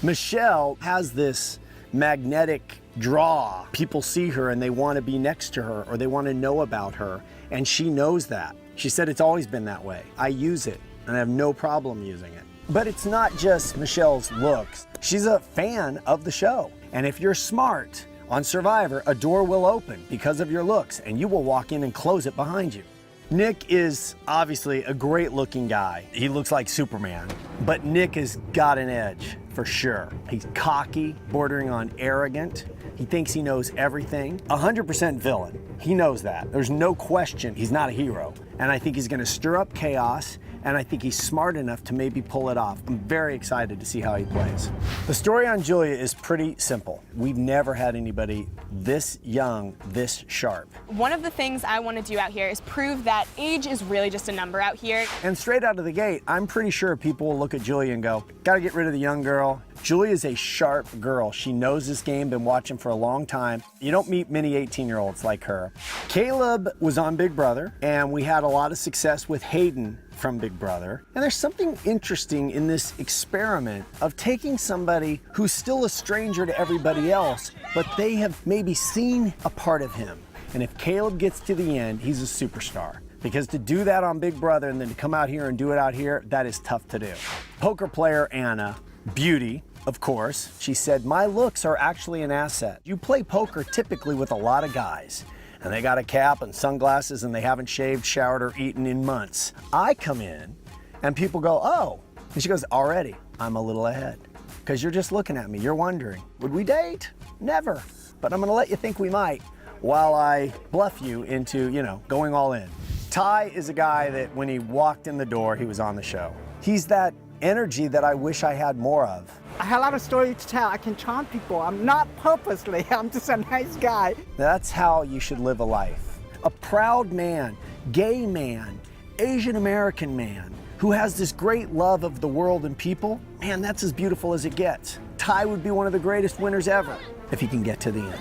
Michelle has this magnetic draw. People see her and they want to be next to her or they want to know about her, and she knows that. She said it's always been that way. I use it and I have no problem using it. But it's not just Michelle's looks. She's a fan of the show. And if you're smart on Survivor, a door will open because of your looks and you will walk in and close it behind you. Nick is obviously a great looking guy. He looks like Superman, but Nick has got an edge for sure. He's cocky, bordering on arrogant. He thinks he knows everything. 100% villain. He knows that. There's no question he's not a hero. And I think he's gonna stir up chaos, and I think he's smart enough to maybe pull it off. I'm very excited to see how he plays. The story on Julia is pretty simple. We've never had anybody this young, this sharp. One of the things I want to do out here is prove that age is really just a number out here. And straight out of the gate, I'm pretty sure people will look at Julia and go, gotta get rid of the young girl. Julia is a sharp girl. She knows this game, been watching for a long time. You don't meet many 18-year-olds like her. Caleb was on Big Brother, and we had a lot of success with Hayden from Big Brother. And there's something interesting in this experiment of taking somebody who's still a stranger to everybody else, but they have maybe seen a part of him. And if Caleb gets to the end, he's a superstar. Because to do that on Big Brother and then to come out here and do it out here, that is tough to do. Poker player Anna, beauty, of course, she said, my looks are actually an asset. You play poker typically with a lot of guys, and they got a cap and sunglasses and they haven't shaved, showered, or eaten in months. I come in and people go, oh. And she goes, already, I'm a little ahead. Because you're just looking at me, you're wondering, would we date? Never. But I'm gonna let you think we might while I bluff you into, going all in. Ty is a guy that when he walked in the door, he was on the show. He's that energy that I wish I had more of. I have a lot of stories to tell. I can charm people. I'm not purposely. I'm just a nice guy. That's how you should live a life. A proud man, gay man, Asian American man who has this great love of the world and people. Man, that's as beautiful as it gets. Ty would be one of the greatest winners ever if he can get to the end.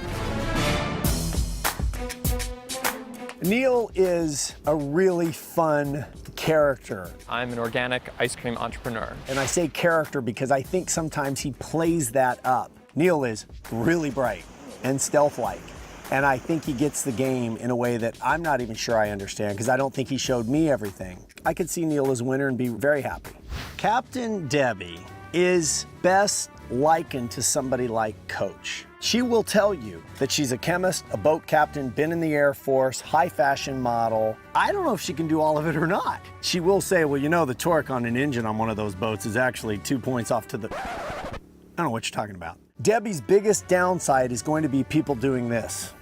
Neil is a really fun character. I'm an organic ice cream entrepreneur. And I say character because I think sometimes he plays that up. Neil is really bright and stealth-like. And I think he gets the game in a way that I'm not even sure I understand because I don't think he showed me everything. I could see Neil as winner and be very happy. Captain Debbie is best likened to somebody like Coach. She will tell you that she's a chemist, a boat captain, been in the Air Force, high fashion model. I don't know if she can do all of it or not. She will say, well, the torque on an engine on one of those boats is actually 2 points off to the... I don't know what you're talking about. Debbie's biggest downside is going to be people doing this.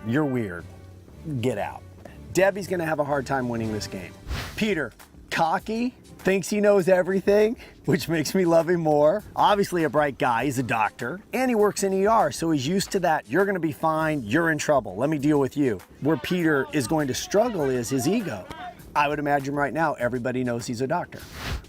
You're weird. Get out. Debbie's gonna have a hard time winning this game. Peter, cocky, thinks he knows everything, which makes me love him more. Obviously a bright guy, he's a doctor, and he works in ER, so he's used to that. You're gonna be fine, you're in trouble, let me deal with you. Where Peter is going to struggle is his ego. I would imagine right now everybody knows he's a doctor.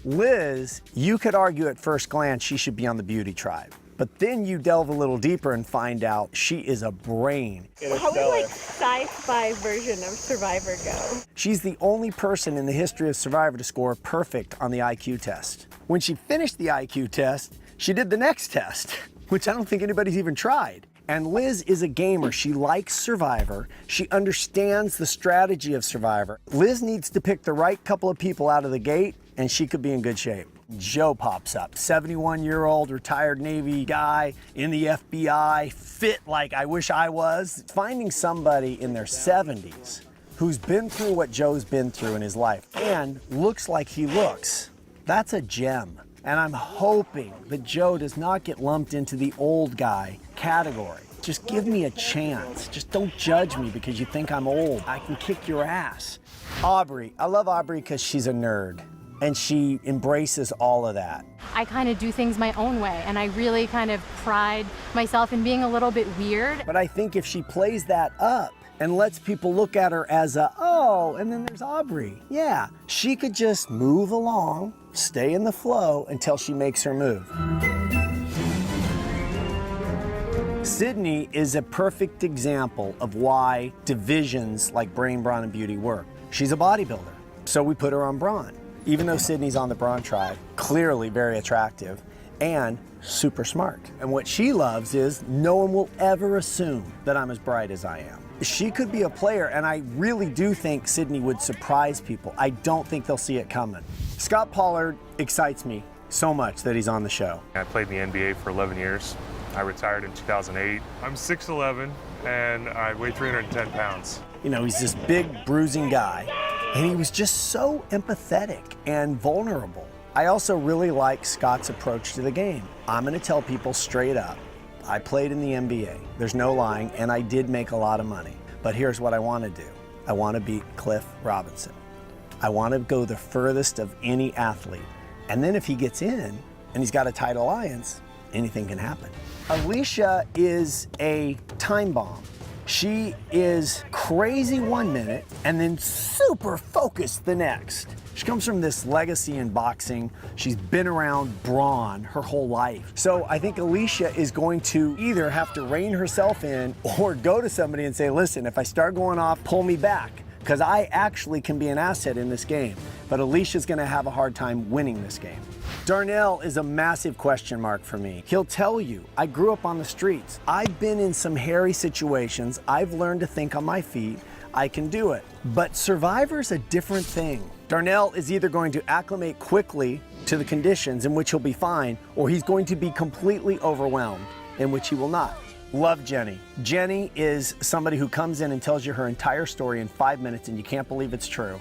Liz, you could argue at first glance she should be on the beauty tribe. But then you delve a little deeper and find out she is a brain. How would sci-fi version of Survivor go? She's the only person in the history of Survivor to score perfect on the IQ test. When she finished the IQ test, she did the next test, which I don't think anybody's even tried. And Liz is a gamer. She likes Survivor. She understands the strategy of Survivor. Liz needs to pick the right couple of people out of the gate, and she could be in good shape. Joe pops up, 71-year-old retired Navy guy in the FBI, fit like I wish I was. Finding somebody in their 70s who's been through what Joe's been through in his life and looks like he looks, that's a gem. And I'm hoping that Joe does not get lumped into the old guy category. Just give me a chance. Just don't judge me because you think I'm old. I can kick your ass. Aubrey, I love Aubrey because she's a nerd. And she embraces all of that. I kind of do things my own way, and I really kind of pride myself in being a little bit weird. But I think if she plays that up and lets people look at her as a, oh, and then there's Aubrey. Yeah, she could just move along, stay in the flow until she makes her move. Sydney is a perfect example of why divisions like Brain, Brawn, and Beauty work. She's a bodybuilder, so we put her on Brawn. Even though Sydney's on the Brawn tribe, clearly very attractive, and super smart. And what she loves is no one will ever assume that I'm as bright as I am. She could be a player, and I really do think Sydney would surprise people. I don't think they'll see it coming. Scott Pollard excites me so much that he's on the show. I played in the NBA for 11 years. I retired in 2008. I'm 6'11", and I weigh 310 pounds. You know, he's this big, bruising guy, and he was just so empathetic and vulnerable. I also really like Scott's approach to the game. I'm going to tell people straight up, I played in the NBA. There's no lying, and I did make a lot of money. But here's what I want to do. I want to beat Cliff Robinson. I want to go the furthest of any athlete. And then if he gets in, and he's got a tight alliance, anything can happen. Alicia is a time bomb. She is crazy 1 minute and then super focused the next. She comes from this legacy in boxing. She's been around brawn her whole life. So I think Alicia is going to either have to rein herself in or go to somebody and say, listen, if I start going off, pull me back, because I actually can be an asset in this game. But Alicia's gonna have a hard time winning this game. Darnell is a massive question mark for me. He'll tell you, I grew up on the streets. I've been in some hairy situations. I've learned to think on my feet. I can do it. But Survivor's a different thing. Darnell is either going to acclimate quickly to the conditions, in which he'll be fine, or he's going to be completely overwhelmed, in which he will not. Love Jenny. Jenny is somebody who comes in and tells you her entire story in 5 minutes and you can't believe it's true.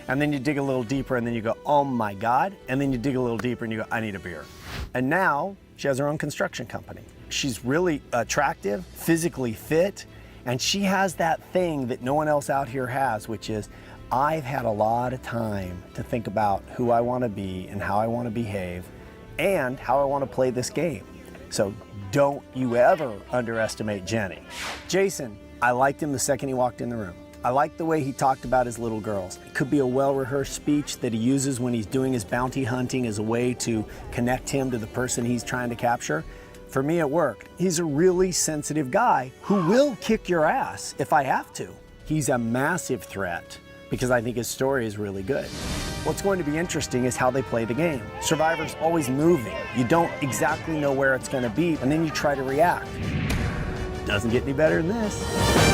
And then you dig a little deeper and then you go, oh my God. And then you dig a little deeper and you go, I need a beer. And now she has her own construction company. She's really attractive, physically fit, and she has that thing that no one else out here has, which is, I've had a lot of time to think about who I want to be and how I want to behave and how I want to play this game. So don't you ever underestimate Jenny. Jason, I liked him the second he walked in the room. I liked the way he talked about his little girls. It could be a well-rehearsed speech that he uses when he's doing his bounty hunting as a way to connect him to the person he's trying to capture. For me, it worked. He's a really sensitive guy who will kick your ass if I have to. He's a massive threat because I think his story is really good. What's going to be interesting is how they play the game. Survivor's always moving. You don't exactly know where it's going to be, and then you try to react. Doesn't get any better than this.